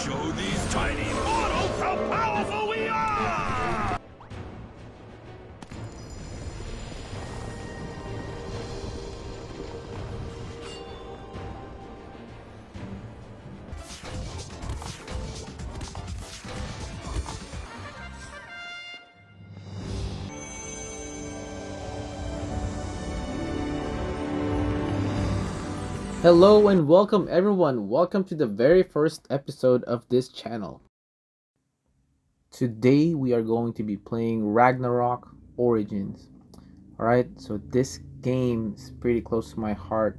show these tiny mortals how powerful we are! Hello and welcome everyone. Welcome to the very first episode of this channel. Today we are going to be playing Ragnarok Origins. Alright, so this game is pretty close to my heart.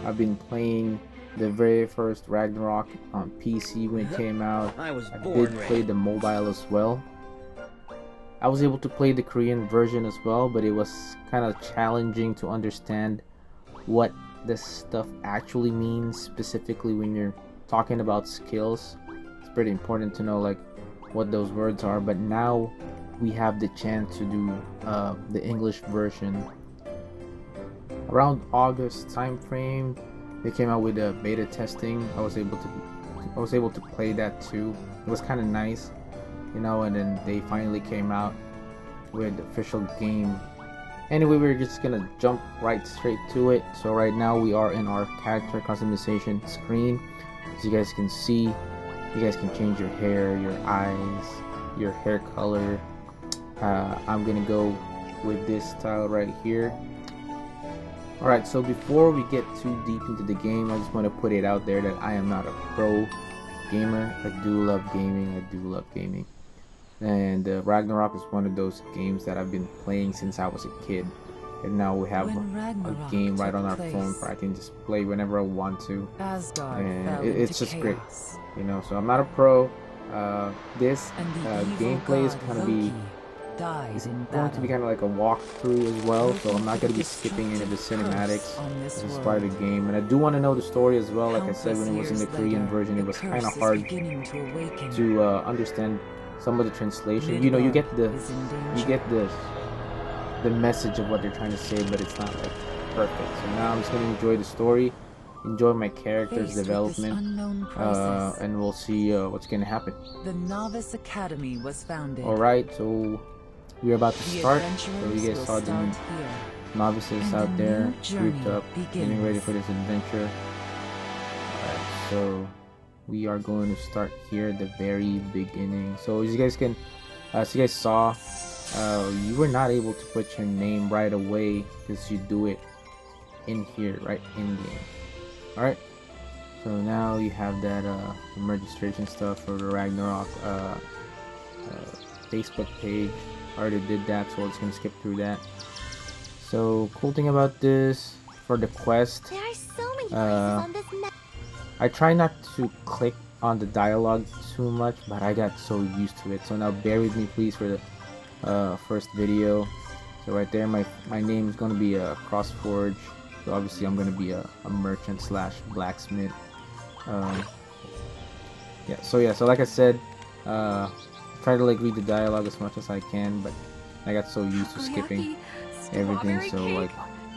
I've been playing the very first Ragnarok on PC when it came out. I did play the mobile as well. I was able to play the Korean version as well, but it was kind of challenging to understand what this stuff actually means, specifically when you're talking about skills. It's pretty important to know like what those words are, but now we have the chance to do the English version. Around August time frame they came out with a beta testing. I was able to play that too. It was kind of nice, you know, and then they finally came out with the official game. Anyway, we're just gonna jump right straight to it. So right now we are in our character customization screen. As you guys can see, you guys can change your hair, your eyes, your hair color. I'm gonna go with this style right here. Alright, so before we get too deep into the game, I just want to put it out there that I am not a pro gamer. I do love gaming. And Ragnarok is one of those games that I've been playing since I was a kid, and now we have a game right on our phone where I can just play whenever I want to, and it's just great, you know. So I'm not a pro. This gameplay is going to be kind of like a walkthrough as well, so I'm not going to be skipping any of the cinematics. This is part of the game, and I do want to know the story as well. Like I said, when it was in the Korean version, it was kind of hard to understand some of the translation. You know, you get the message of what they're trying to say, but it's not like perfect. So now I'm just gonna enjoy the story, enjoy my character's development, and we'll see what's gonna happen. The Novice Academy was founded. Alright, so we're about to start. So you guys saw the novices out there grouped up, getting ready for this adventure. Alright, so we are going to start here at the very beginning. So as you guys saw, you were not able to put your name right away because you do it in here, right in game. Alright, so now you have that registration stuff for the Ragnarok Facebook page. I already did that, so I'm just gonna skip through that. So cool thing about this, for the quest, there are so many places on this map. I try not to click on the dialogue too much, but I got so used to it. So now bear with me please for the first video. So right there, my name is going to be a CrossForge. So obviously I'm going to be a merchant / blacksmith. So like I said, try to like read the dialogue as much as I can, but I got so used to skipping everything. So like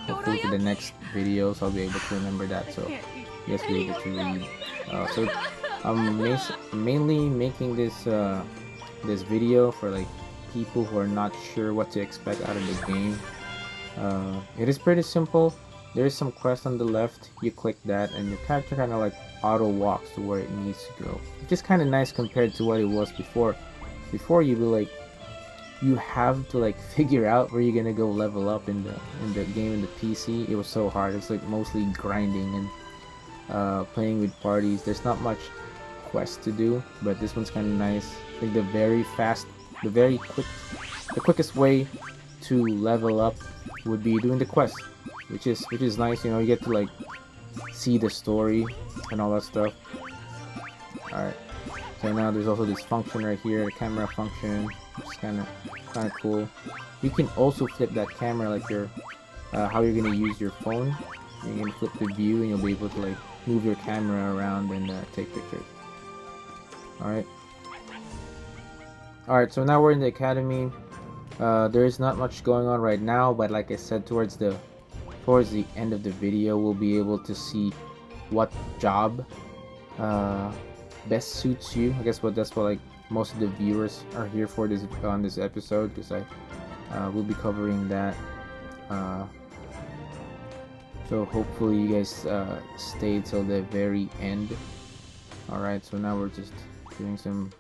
hopefully for the next videos I'll be able to remember that. So yes, be able to read. So I'm mainly making this this video for like people who are not sure what to expect out of the game. It is pretty simple. There is some quest on the left. You click that, and your character kind of like auto walks to where it needs to go. It's just kind of nice compared to what it was before. Before you have to like figure out where you're gonna go level up in the game in the PC. It was so hard. It's like mostly grinding and playing with parties. There's not much quest to do, but this one's kind of nice. Like the quickest way to level up would be doing the quest, which is nice. You know, you get to like see the story and all that stuff. Alright, so now there's also this function right here, the camera function, which is kind of cool. You can also flip that camera like how you're gonna use your phone. You're gonna flip the view and you'll be able to like move your camera around and take pictures. Alright, so now we're in the academy. There is not much going on right now, but like I said, towards the end of the video we'll be able to see what job best suits you. I guess that's what like most of the viewers are here for this on this episode, because I will be covering that. So hopefully you guys stay till the very end. Alright, so now we're just doing some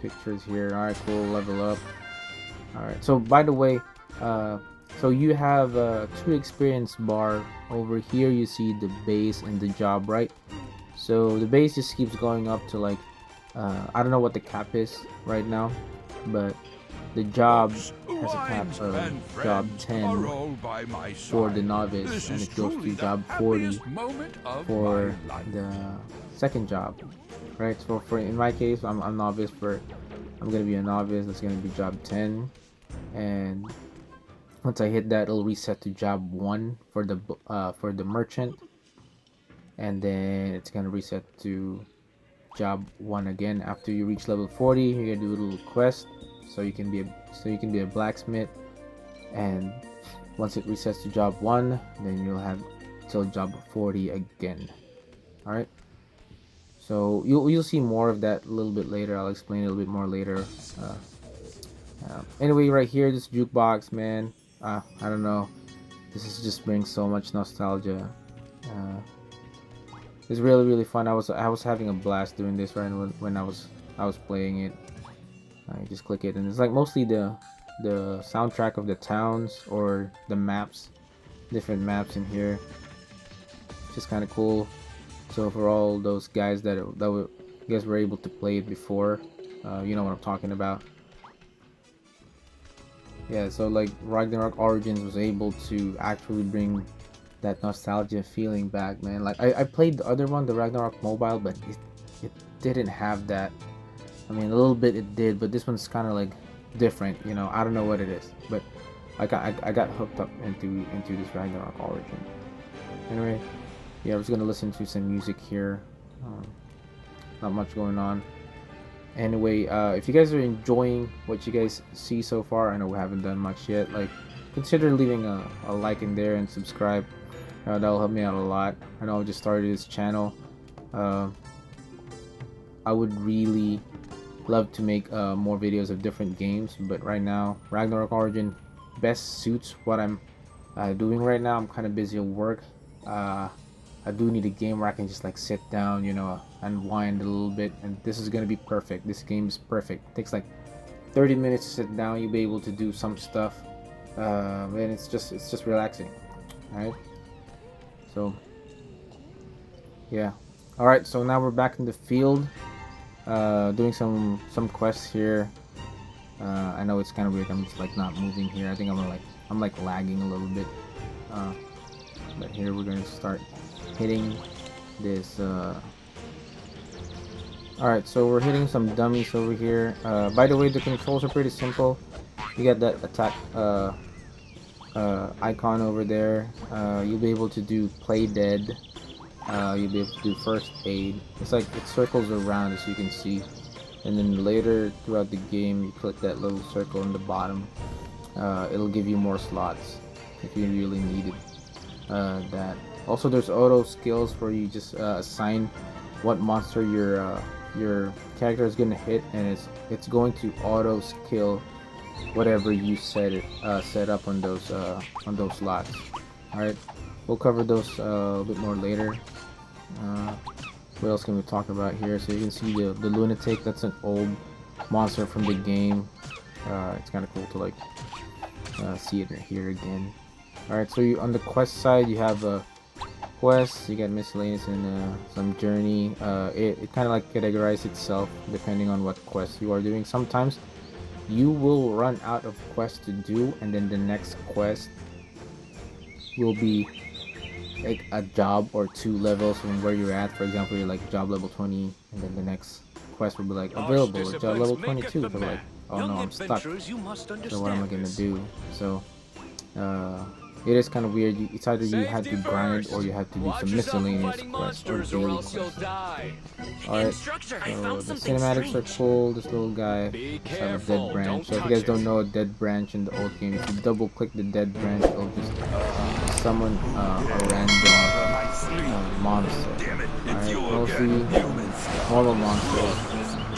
pictures here. Alright, cool, level up. Alright, so by the way, so you have 2 experience bar. Over here you see the base and the job, right? So the base just keeps going up to like I don't know what the cap is right now, but the job has a cap of job 10 for the novice, and it goes to job 40 for the second job, right? So for in my case, I'm novice. I'm gonna be a novice. That's gonna be job 10, and once I hit that, it'll reset to job 1 for the merchant, and then it's gonna reset to job 1 again. After you reach level 40, you're gonna do a little quest, so you can be a blacksmith, and once it resets to job 1, then you'll have till job 40 again. All right. So you'll see more of that a little bit later. I'll explain it a little bit more later. Anyway, right here, this jukebox, man. I don't know. This is just brings so much nostalgia. It's really fun. I was having a blast doing this right when I was playing it. You just click it, and it's like mostly the soundtrack of the towns or the maps, different maps in here. Just kind of cool. So for all those guys that you guys were able to play it before, you know what I'm talking about. Yeah, so like Ragnarok Origins was able to actually bring that nostalgia feeling back, man. Like I played the other one, the Ragnarok Mobile, but it didn't have that. I mean, a little bit it did, but this one's kind of like different, you know. I don't know what it is, but I got hooked up into this Ragnarok Origin. Anyway, yeah, I was gonna listen to some music here. Not much going on. Anyway, if you guys are enjoying what you guys see so far, I know we haven't done much yet. Like, consider leaving a like in there and subscribe. That'll help me out a lot. I know I just started this channel. I would really love to make more videos of different games, but right now Ragnarok Origin best suits what I'm doing right now. I'm kind of busy at work. I do need a game where I can just like sit down, you know, unwind a little bit, and this is gonna be perfect. This game is perfect. It takes like 30 minutes to sit down. You'll be able to do some stuff, and it's just relaxing. All right, so yeah. All right, so now we're back in the field, doing some quests here. I know it's kind of weird. I'm just like not moving here. I think I'm like lagging a little bit, but here we're gonna start hitting this. Alright, so we're hitting some dummies over here. By the way, the controls are pretty simple. You got that attack icon over there. You'll be able to do play dead. You'll be able to do first aid. It's like it circles around, as you can see, and then later throughout the game you click that little circle in the bottom. It'll give you more slots if you really needed that. Also, there's auto skills where you just assign what monster your character is gonna hit, and it's going to auto skill whatever you set up on those slots. All right, we'll cover those a bit more later. What else can we talk about here? So you can see the lunatic. That's an old monster from the game. It's kind of cool to like see it here again. All right, so on the quest side, you have quests, you got miscellaneous and some journey. It kind of like categorizes itself depending on what quest you are doing. Sometimes you will run out of quests to do, and then the next quest will be like a job or 2 levels from where you're at. For example, you're like job level 20, and then the next quest will be like available at job level 22. So like, oh no, I'm stuck. So what am I gonna do? So it is kind of weird. It's either you have to grind or you have to do some miscellaneous quests or daily quests. Alright, so the cinematics are cool. This little guy has a dead branch. So if you guys don't know a dead branch in the old game, if you double click the dead branch, it'll just summon a random monster. Damn it, it's Alright, you mostly again, human stuff. normal monsters,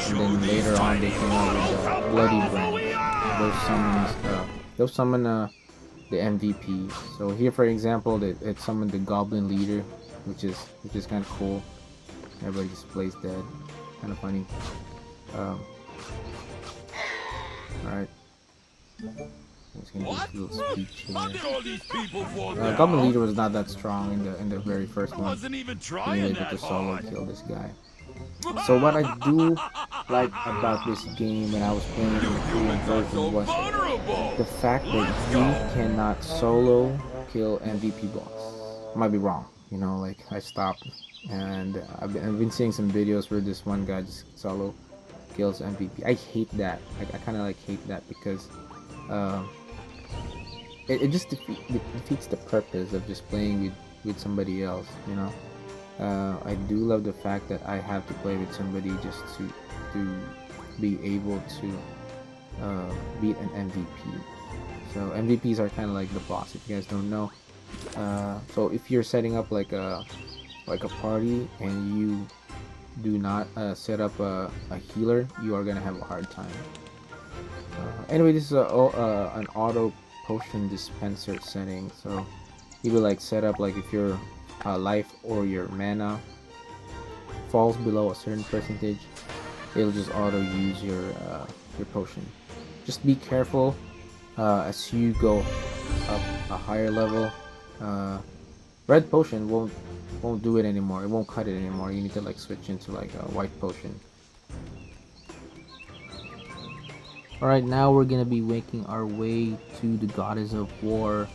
and then later on they came out with the bloody branch. Those summon the MVP. So here, for example, it summoned the goblin leader, which is kind of cool. Everybody just plays dead, kind of funny. Alright. What? How did all these people fall down? Goblin leader was not that strong in the very first I one. wasn't even Being trying able that to solo hard. kill this guy. So what I do like about this game when I was playing the Korean version was Vulnerable. the fact that you cannot solo kill MVP boss. I might be wrong, you know, like I stopped, and I've been seeing some videos where this one guy just solo kills MVP. I hate that. I kind of like hate that because it just defeats the purpose of just playing with somebody else, you know. I do love the fact that I have to play with somebody just to be able to beat an MVP. So MVPs are kind of like the boss, if you guys don't know. So if you're setting up like a party and you do not set up a healer, you are gonna have a hard time. Anyway, this is an auto potion dispenser setting, so you will like set up like if your life or your mana falls below a certain percentage, it'll just auto use your potion. Just be careful as you go up a higher level. Red potion won't do it anymore. It won't cut it anymore. You need to like switch into like a white potion. Alright, now we're gonna be making our way to the Goddess of War.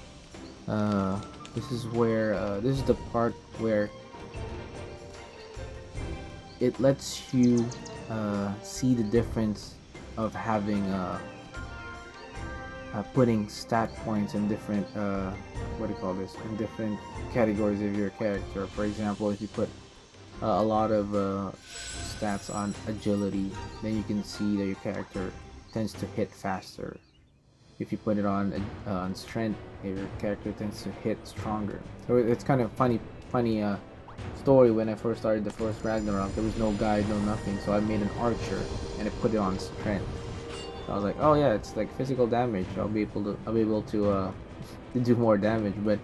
This is where this is the part where it lets you see the difference of having putting stat points in different what do you call this, in different categories of your character. For example, if you put a lot of stats on agility, then you can see that your character tends to hit faster. If you put it on strength, your character tends to hit stronger. So it's kind of funny story. When I first started the first Ragnarok, there was no guide, no nothing, so I made an archer and I put it on strength. So I was like, oh yeah, it's like physical damage. I'll be able to do more damage. But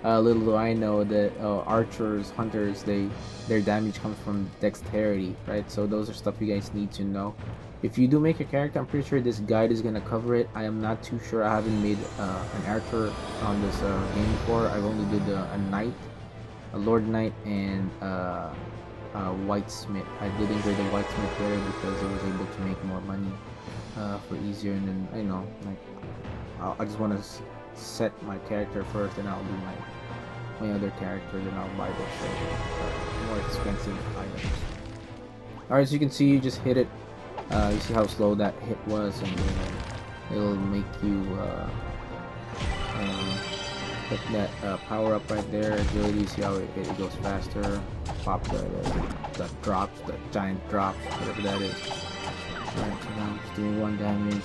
little do I know that archers, hunters, their damage comes from dexterity, right? So those are stuff you guys need to know. If you do make a character, I'm pretty sure this guide is gonna cover it. I am not too sure. I haven't made an archer on this game before. I've only did a knight, a lord knight, and a whitesmith. I did enjoy the whitesmith better because I was able to make more money for easier. And then, you know, like I just want to set my character first, and I'll do my other character, then I'll buy the more expensive items. Alright, so you can see, you just hit it. You see how slow that hit was, and it'll make you hit that power up right there. Agility, see how it goes faster. Pop the drops, the giant drops, whatever that is. Alright, so now I'm just doing 1 damage.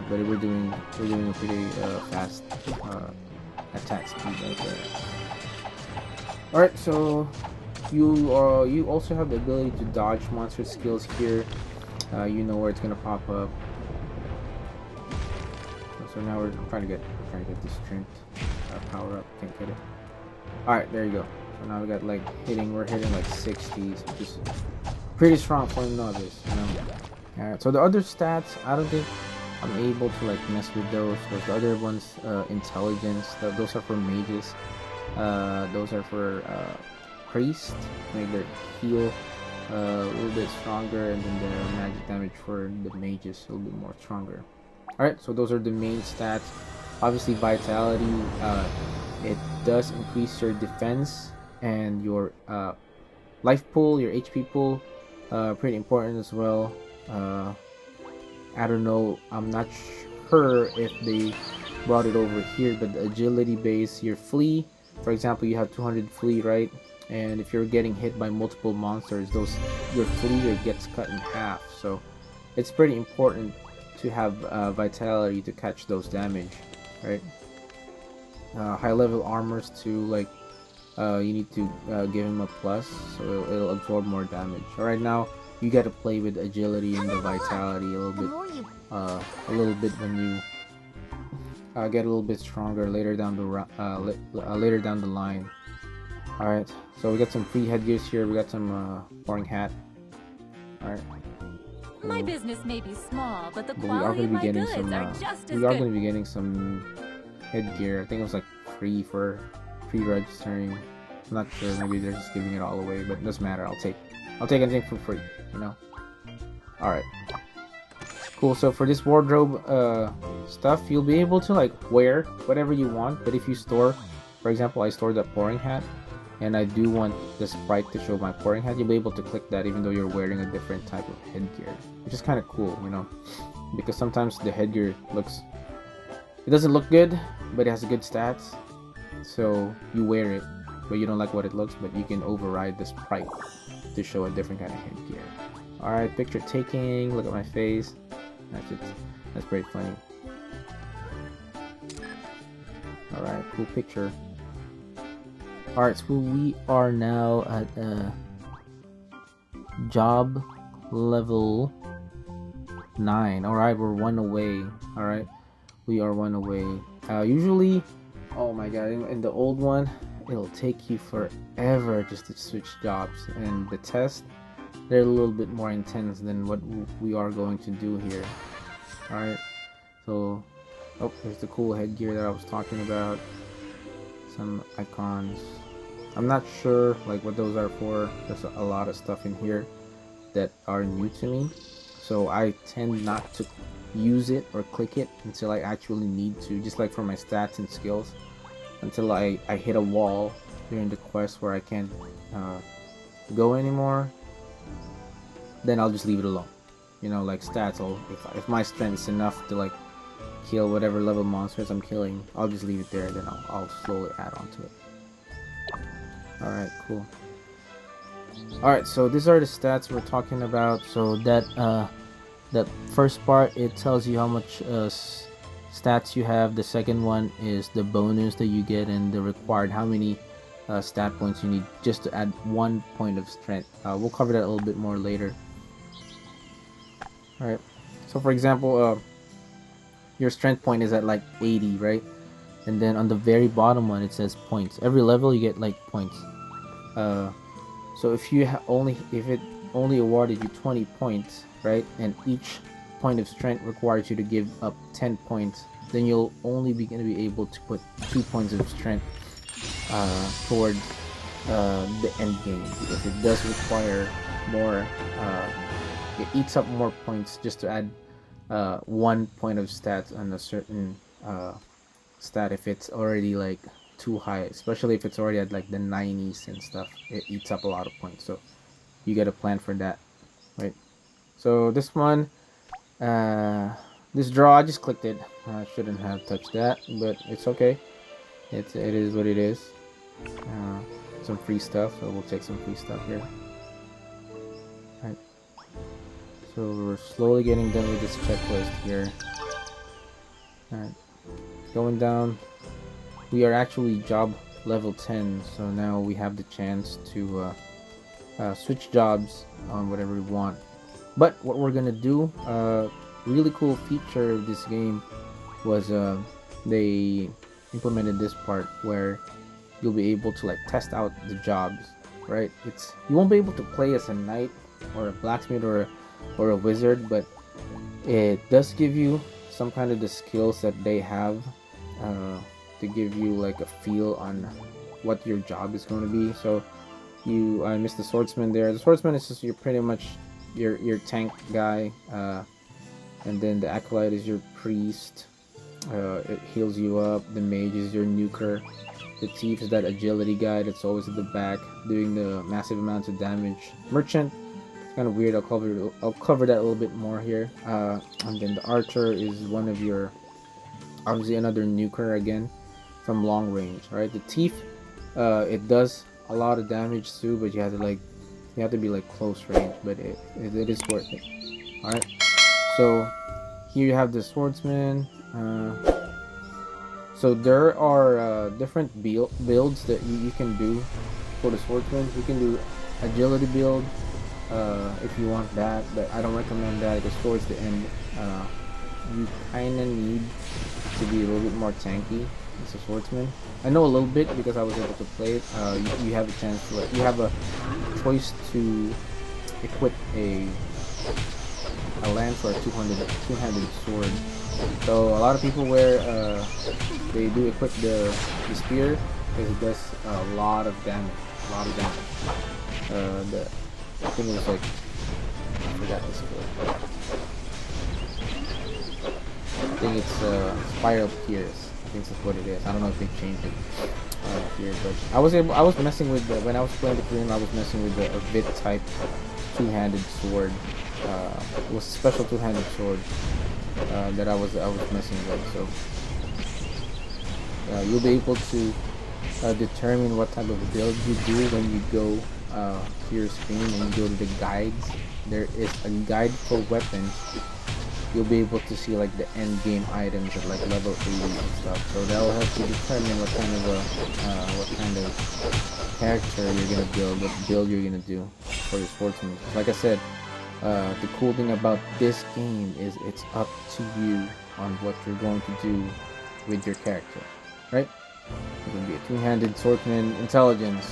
But we're doing a pretty fast attack speed right there. Alright, so you also have the ability to dodge monster skills here. You know where it's gonna pop up. So now we're trying to get this strength power up. Can't get it. All right, there you go. So now we got like we're hitting like 60s, which is pretty strong for a novice, you know. All right, so the other stats, I don't think I'm able to like mess with those. The other ones, intelligence, those are for mages. Those are for priest, make their heal a little bit stronger, and then their magic damage for the mages a little bit more stronger. Alright, so those are the main stats. Obviously vitality, it does increase your defense and your life pool, your HP pool, pretty important as well. I don't know, I'm not sure if they brought it over here, but the agility base, your flee, for example, you have 200 flee, right? And if you're getting hit by multiple monsters, your flee gets cut in half. So it's pretty important to have vitality to catch those damage, right? High level armors to like you need to give him a plus, so it'll absorb more damage. Right now, you got to play with agility and the vitality a little The bit. more you A little bit when you get a little bit stronger later down the line. All right, so we got some free headgears here. We got some pouring hat. All right. My business may be small, but the But we are quality going of to be my getting goods some. are just as We are good. going to be getting some headgear. I think it was like free registering. I'm not sure. Maybe they're just giving it all away, but it doesn't matter. I'll take anything for free. You know. All right. Cool. So for this wardrobe stuff, you'll be able to like wear whatever you want. But if you store, for example, I stored that pouring hat, and I do want the sprite to show my pouring hat, you'll be able to click that even though you're wearing a different type of headgear, which is kind of cool, you know, because sometimes the headgear doesn't look good, but it has good stats, so you wear it, but you don't like what it looks, but you can override the sprite to show a different kind of headgear. All right, picture taking. Look at my face. That's pretty funny. All right, cool picture. Alright, so we are now at job level 9. Alright, we're 1 away. Alright, we are 1 away. Usually, oh my god, in the old one, it'll take you forever just to switch jobs. And the tests, they're a little bit more intense than what we are going to do here. Alright, so, oh, there's the cool headgear that I was talking about. Some icons. I'm not sure like what those are for. There's a lot of stuff in here that are new to me, so I tend not to use it or click it until I actually need to, just like for my stats and skills, until I hit a wall during the quest where I can't go anymore. Then I'll just leave it alone, you know, like stats. If my strength is enough to like kill whatever level monsters I'm killing, I'll just leave it there, then I'll slowly add on to it. Alright, cool. Alright, so these are the stats we're talking about. So that first part, it tells you how much stats you have. The second one is the bonus that you get, and the required how many stat points you need just to add 1 point of strength. We'll cover that a little bit more later. Alright, so for example, your strength point is at like 80, right? And then on the very bottom one it says points. Every level you get like points. So if it only awarded you 20 points, right? And each point of strength requires you to give up 10 points, then you'll only be going to be able to put 2 points of strength towards the end game, because it does require more. It eats up more points just to add 1 point of stats on a certain stat if it's already like too high, especially if it's already at like the 90s and stuff. It eats up a lot of points, so you gotta plan for that, right? So this one, this draw, I just clicked it. I shouldn't have touched that, but it's okay. It is what it is. Some free stuff, so we'll take some free stuff here. Right. So we're slowly getting done with this checklist here. Alright, going down. We are actually job level 10, so now we have the chance to switch jobs on whatever we want. But what we're gonna do, really cool feature of this game was they implemented this part where you'll be able to like test out the jobs, right? You won't be able to play as a knight or a blacksmith or a wizard, but it does give you some kind of the skills that they have to give you like a feel on what your job is going to be. So I missed the swordsman there. The swordsman is just pretty much your tank guy, and then the acolyte is your priest. It heals you up. The mage is your nuker. The thief is that agility guy that's always at the back doing the massive amounts of damage. Merchant, it's kind of weird. I'll cover that a little bit more here. And then the archer is one of your, obviously another nuker again from long range, right? The thief, it does a lot of damage too, but you have to be like close range, but it is worth it. All right. So here you have the swordsman. So there are different builds that you can do for the swordsman. You can do agility build if you want that, but I don't recommend that because towards the end you kind of need to be a little bit more tanky as a swordsman. I know a little bit because I was able to play it. You have a chance to, like, you have a choice to equip a lance or a two-handed sword. So a lot of people they do equip the spear because it does a lot of damage. I think it was like, I forgot the skill. I think it's Spiral Pierce. I think that's what it is. I don't know if they changed it here, but I was messing with when I was playing the Korean. I was messing with a bit type two-handed sword. It was a special two-handed sword that I was messing with. So you'll be able to determine what type of build you do when you go to your screen and you go to the guides. There is a guide for weapons. You'll be able to see like the end game items at like level 80 and stuff. So that'll help you determine what kind of character you're gonna build, what build you're gonna do for your sportsman. Like I said, the cool thing about this game is it's up to you on what you're going to do with your character, right? You can be a two-handed swordsman, intelligence.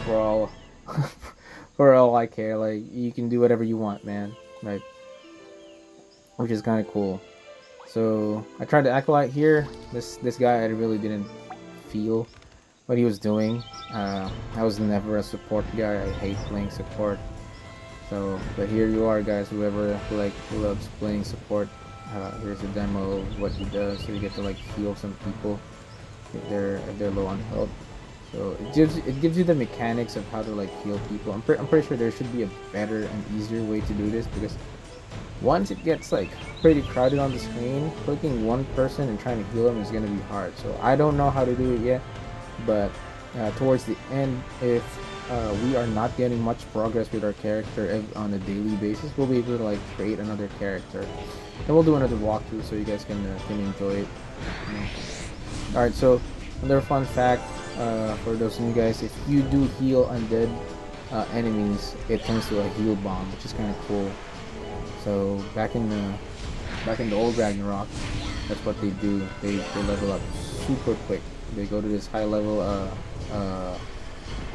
For all, for all I care, like you can do whatever you want, man. Right? Which is kind of cool. So I tried to acolyte here. This guy, I really didn't feel what he was doing. I was never a support guy. I hate playing support. So, but here you are, guys. Whoever who loves playing support, here's a demo of what he does. So you get to like heal some people if they're low on health. So it gives you the mechanics of how to like heal people. I'm pretty sure there should be a better and easier way to do this, because once it gets like pretty crowded on the screen, clicking one person and trying to heal them is gonna be hard. So I don't know how to do it yet, but towards the end, if we are not getting much progress with our character on a daily basis, we'll be able to like create another character, and we'll do another walkthrough so you guys can enjoy it. Alright, so another fun fact for those of you guys: if you do heal undead enemies, it turns to a heal bomb, which is kind of cool. So back in the old Ragnarok, that's what they do. They level up super quick. They go to this high level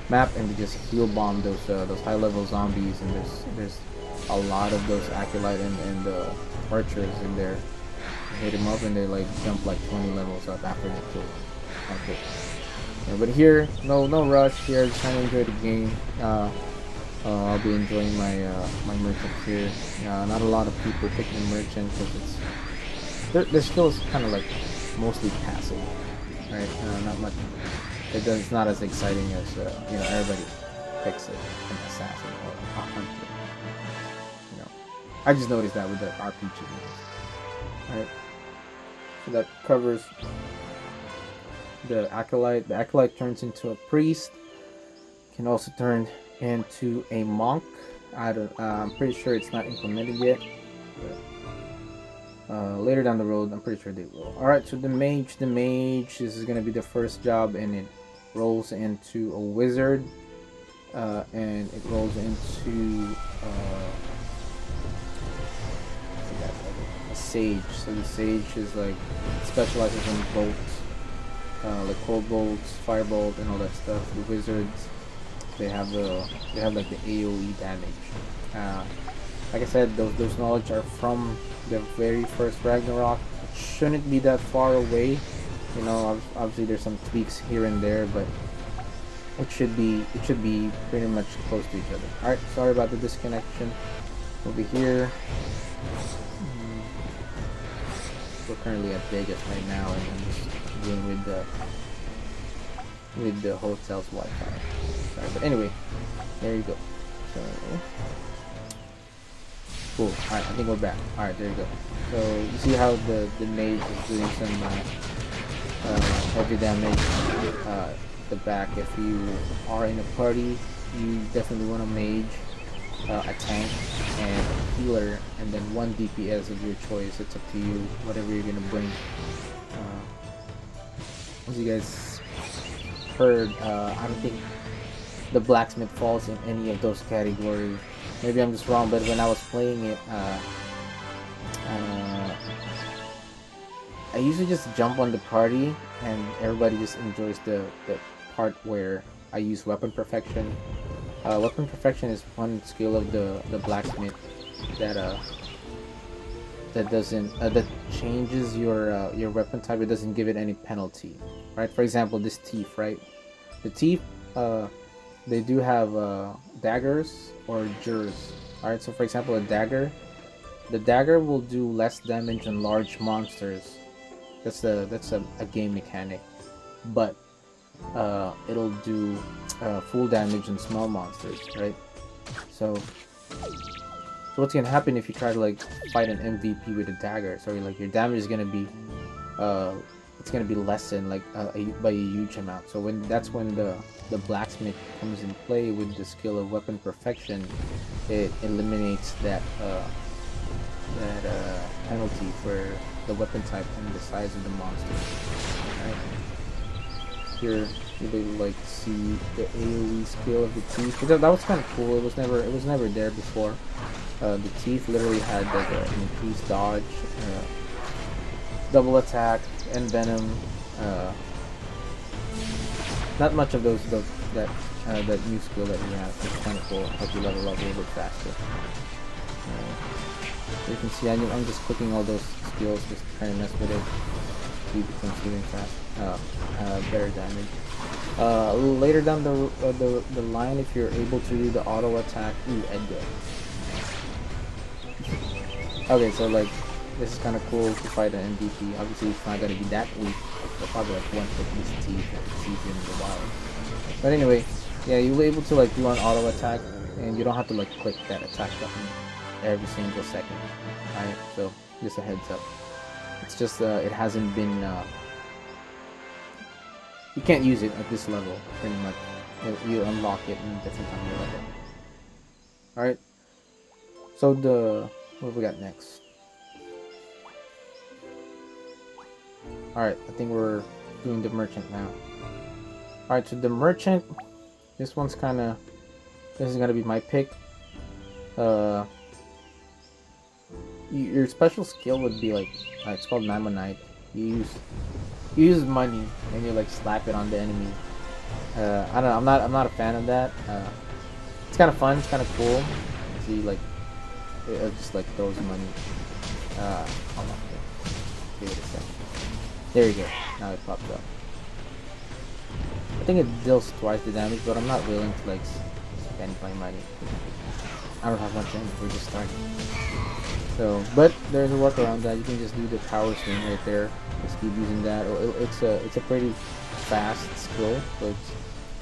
map and they just heal bomb those high level zombies, and there's a lot of those acolyte and archers in there. They hit them up and they like jump like 20 levels up after they kill them. Okay. Yeah, but here, no rush here. Just trying to enjoy the game. I'll be enjoying my my merchant here. Not a lot of people picking merchant because their skill is kind of like mostly passive, right? Not much. It's not as exciting as you know, everybody picks it, an assassin or a hunter. You know, I just noticed that with the RPG games. Alright, so that covers the acolyte. The acolyte turns into a priest. Can also turn into a monk. I'm pretty sure it's not implemented yet, but later down the road I'm pretty sure they will. Alright, so the mage, this is gonna be the first job, and it rolls into a wizard, and it rolls into a sage. So the sage is like specializes in bolts, like cold bolts, firebolt, and all that stuff. The wizards, they have like the AoE damage. Like I said, those knowledge are from the very first Ragnarok. It shouldn't be that far away. You know, obviously there's some tweaks here and there, but it should be pretty much close to each other. Alright, sorry about the disconnection. Over here, we're currently at Vegas right now, and I'm just dealing with the hotel's Wi-Fi. Sorry, but anyway, there you go. So cool. Alright, I think we're back. Alright, there you go. So you see how the mage is doing some heavy damage the back. If you are in a party, you definitely want a mage, a tank, and a healer, and then one DPS of your choice. It's up to you, whatever you're gonna bring. as you guys heard, I don't think the blacksmith falls in any of those categories. Maybe I'm just wrong, but when I was playing it, I usually just jump on the party and everybody just enjoys the part where I use weapon perfection. Weapon perfection is one skill of the blacksmith that that doesn't that changes your weapon type. It doesn't give it any penalty, right? For example, this thief, right? The thief, they do have daggers or jurs. All right, so for example, a dagger, the dagger will do less damage on large monsters. That's a game mechanic, but it'll do full damage on small monsters, right? So what's gonna happen if you try to like fight an MVP with a dagger? So like your damage is gonna be it's gonna be lessened like by a huge amount. So that's when the blacksmith comes in play with the skill of weapon perfection. It eliminates that penalty for the weapon type and the size of the monster. Right? Here you'll be able to like see the AoE skill of the thief. That was kind of cool. It was never there before. The thief literally had like an increased dodge, double attack, and venom. Not much of those that new skill that he has. It's kind of cool. Help you level up a little bit faster. You can see I'm just clicking all those skills, just trying to mess with it. See if it becomes even fast, better damage. Later down the line, if you're able to do the auto attack, Edgar. Okay, so like this is kind of cool to fight an MVP. Obviously, it's not gonna be that weak. But probably like one hit this teeth if it's easier in the wild. But anyway, yeah, you'll be able to like do an auto attack, and you don't have to like click that attack button every single second. Alright, so just a heads up. It's just it hasn't been you can't use it at this level pretty much. You unlock it in a different time of level. Alright. So what we got next? Alright, I think we're doing the merchant now. Alright, so the merchant, this is gonna be my pick. Your special skill would be like, it's called Mammonite. You use money and you like slap it on the enemy. I don't know, I'm not a fan of that. It's kind of fun, it's kind of cool. See, like it just like throws money. Hold on, give it a second. There you go. Now it pops up. I think it deals twice the damage, but I'm not willing to like spend my money. I don't have much in. We're just starting. So, but there's a workaround that you can just do the power swing right there. Just keep using that. It's a pretty fast skill,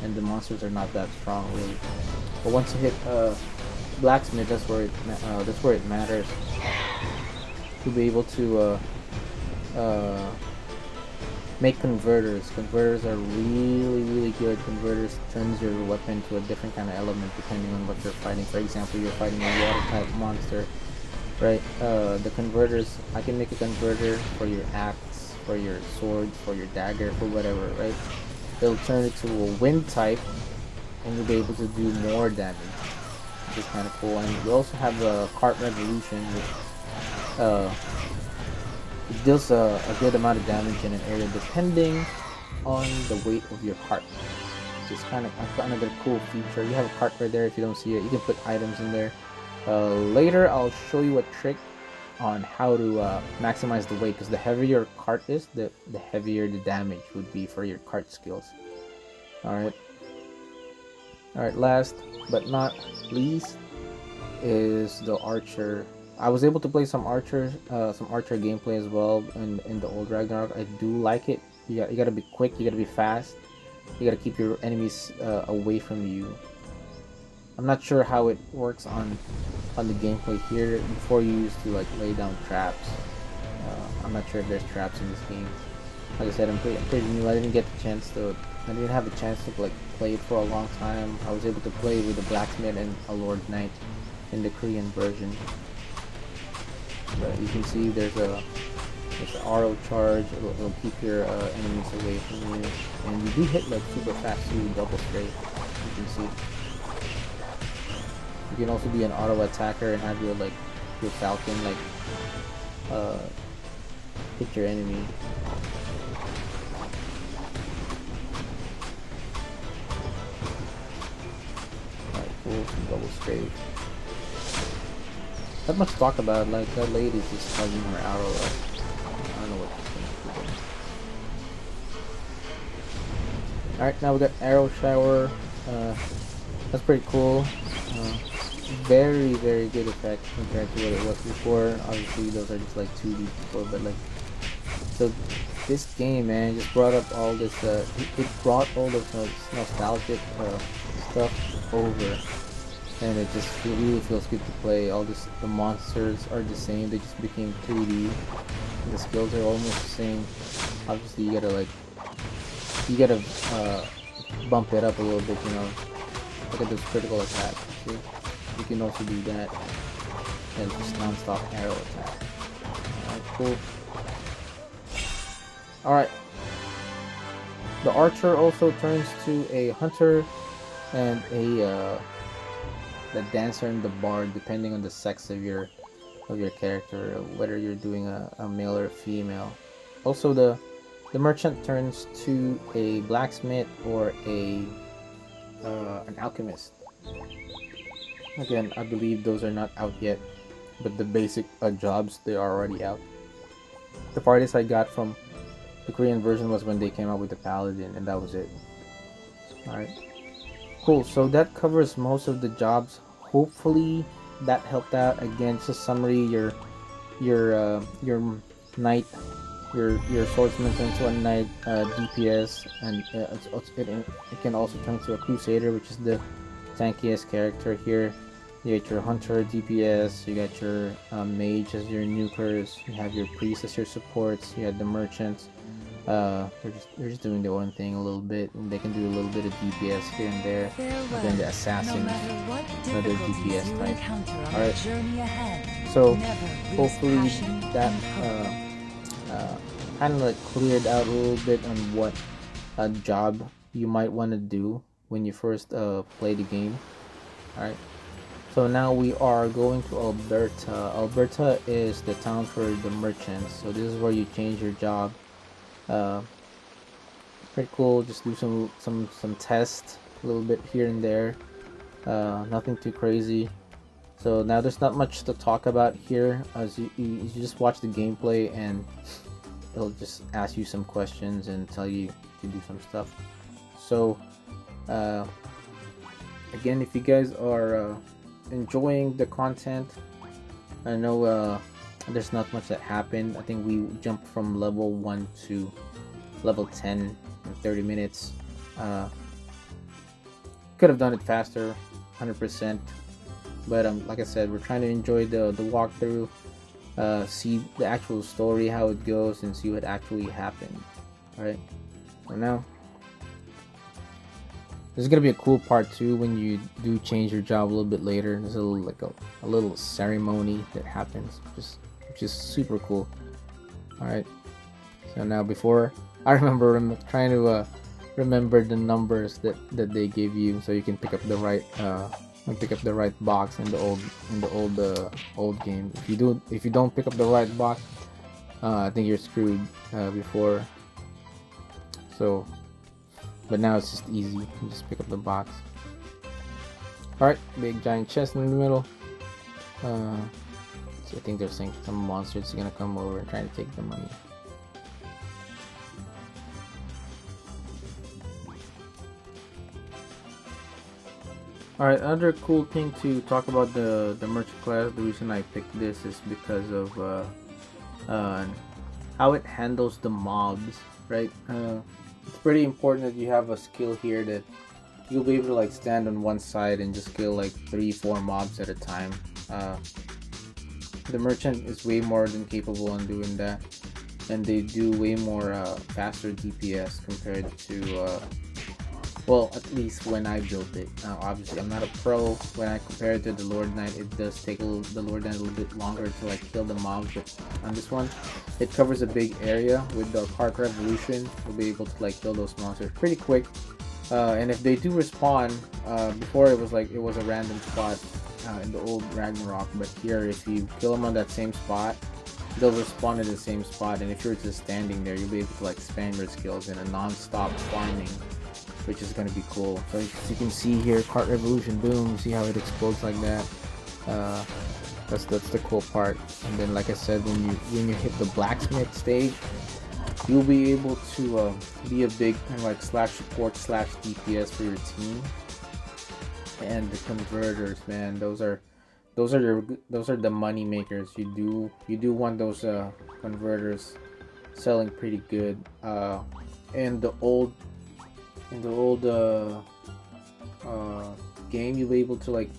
and the monsters are not that strong really. But once you hit blacksmith, that's where it matters. To be able to make converters. Converters are really good. Converters turns your weapon to a different kind of element depending on what you're fighting. For example, you're fighting a water type monster, right? The converters, I can make a converter for your axe, for your sword, for your dagger, for whatever, right? It'll turn it to a wind type and you'll be able to do more damage, which is kind of cool. And you also have the cart revolution, which it deals a good amount of damage in an area depending on the weight of your cart. Which is kind of another cool feature. You have a cart right there. If you don't see it, you can put items in there. Later, I'll show you a trick on how to maximize the weight, because the heavier your cart is, the heavier the damage would be for your cart skills. Alright, last but not least is the archer. I was able to play some archer gameplay as well in the old Ragnarok. I do like it. You gotta be quick, you gotta be fast, you gotta keep your enemies away from you. I'm not sure how it works on the gameplay here. Before, you used to like lay down traps. I'm not sure if there's traps in this game. Like I said, I'm pretty new. I didn't have a chance to like play it for a long time. I was able to play with the blacksmith and a lord knight in the Korean version. But you can see there's There's an auto charge. It'll keep your enemies away from you, and you do hit like super fast too, double strafe. You can see. You can also be an auto attacker and have your falcon hit your enemy. Alright, cool. Some double strafe. Not much to talk about. Like that lady's just hugging her arrow up. I don't know what she's gonna do. Alright, now we got arrow shower. That's pretty cool. Very good effect compared to what it was before. Obviously those are just like 2D before, but like, so this game, man, just brought up all this it brought all this nostalgic stuff over, and it just really feels good to play. All this, the monsters are the same, they just became 3D. The skills are almost the same. Obviously you gotta bump it up a little bit, you know. Look at this critical attack. See? You can also do that, and just non-stop arrow attack. Alright, cool. Alright. The archer also turns to a hunter and the dancer and the bard, depending on the sex of your character, whether you're doing a male or a female. Also, the merchant turns to a blacksmith or an alchemist. Again, I believe those are not out yet, but the basic jobs, they are already out. The farthest I got from the Korean version was when they came out with the paladin, and that was it. Alright, cool. So that covers most of the jobs. Hopefully that helped out. Again, just a summary. Your knight, your swordsman turns to a knight DPS, and it can also turn to a crusader, which is the tankiest character here. You got your hunter DPS, you got your mage as your nukers, you have your priest as your supports, you have the merchants. They're just doing their own thing a little bit, and they can do a little bit of DPS here and there. And then the assassins, another DPS type. Alright, so hopefully that kind of like cleared out a little bit on what job you might want to do when you first play the game. Alright, so now we are going to Alberta. Alberta is the town for the merchants, so this is where you change your job. Pretty cool. Just do some tests a little bit here and there, nothing too crazy. So now there's not much to talk about here, as you just watch the gameplay and it'll just ask you some questions and tell you to do some stuff. So again, if you guys are enjoying the content, I know there's not much that happened. I think we jumped from level 1 to level 10 in 30 minutes. Could have done it faster, 100%, but like I said, we're trying to enjoy the walkthrough, see the actual story, how it goes, and see what actually happened. Alright, so now there's gonna be a cool part too when you do change your job a little bit later. There's a little ceremony that happens, which is super cool. Alright, so now before, I remember trying to remember the numbers that they give you, so you can pick up the right box in the old game. If you don't pick up the right box, I think you're screwed before. So, but now it's just easy. You just pick up the box. Alright, big giant chest in the middle. So I think there's some monsters are gonna come over and try to take the money. Alright, another cool thing to talk about the merchant class. The reason I picked this is because of how it handles the mobs, right? It's pretty important that you have a skill here that you'll be able to like stand on one side and just kill like 3-4 mobs at a time. The merchant is way more than capable in doing that, and they do way more faster DPS compared to Well, at least when I built it. Now, obviously, I'm not a pro. When I compare it to the Lord Knight, it does take the Lord Knight a little bit longer to like kill the mobs. But on this one, it covers a big area. With the Cart Revolution, you'll be able to like kill those monsters pretty quick. And if they do respawn, before it was a random spot in the old Ragnarok. But here, if you kill them on that same spot, they'll respawn at the same spot. And if you're just standing there, you'll be able to like spam your skills in a non-stop farming, which is going to be cool. So as you can see here, Cart Revolution, boom, you see how it explodes like that. That's the cool part. And then like I said, when you hit the blacksmith stage, you'll be able to be a big kind of like slash support slash DPS for your team. And the converters, man, those are the money makers. You do want those converters selling pretty good. In the old game, you'll be able to like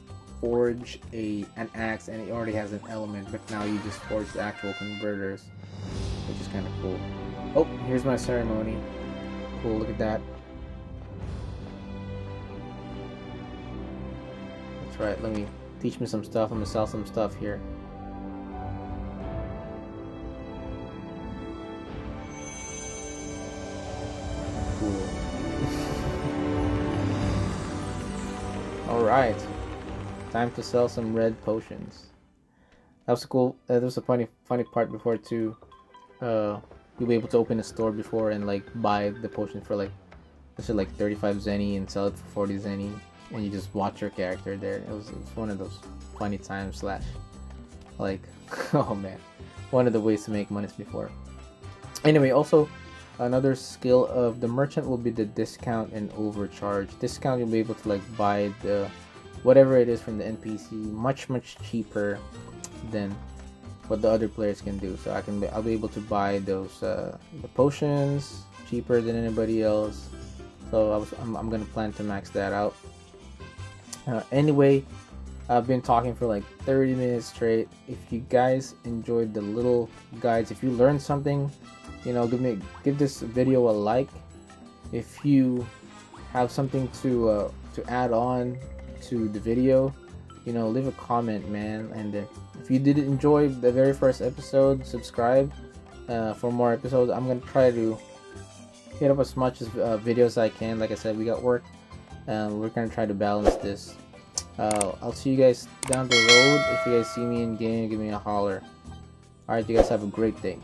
forge an axe, and it already has an element, but now you just forge the actual converters, which is kind of cool. Oh, here's my ceremony. Cool, look at that. That's right, let me teach me some stuff. I'm gonna sell some stuff here. Cool. Alright, time to sell some red potions. That was cool. That was a funny part before too. You'll be able to open a store before and like buy the potion for like, let's say like 35 zenny and sell it for 40 zenny, and you just watch your character there. It was one of those funny times slash like oh man, one of the ways to make money before. Anyway, also another skill of the merchant will be the discount and overcharge. Discount, you'll be able to like buy the whatever it is from the NPC much cheaper than what the other players can do. So I'll be able to buy those the potions cheaper than anybody else. So I'm gonna plan to max that out. Anyway, I've been talking for like 30 minutes straight. If you guys enjoyed the little guides, if you learned something, you know, give this video a like. If you have something to add on to the video, you know, leave a comment, man. And if you did enjoy the very first episode, subscribe for more episodes. I'm gonna try to hit up as much as videos as I can. Like I said, we got work, and we're gonna try to balance this. I'll see you guys down the road. If you guys see me in game, give me a holler. Alright, you guys have a great day.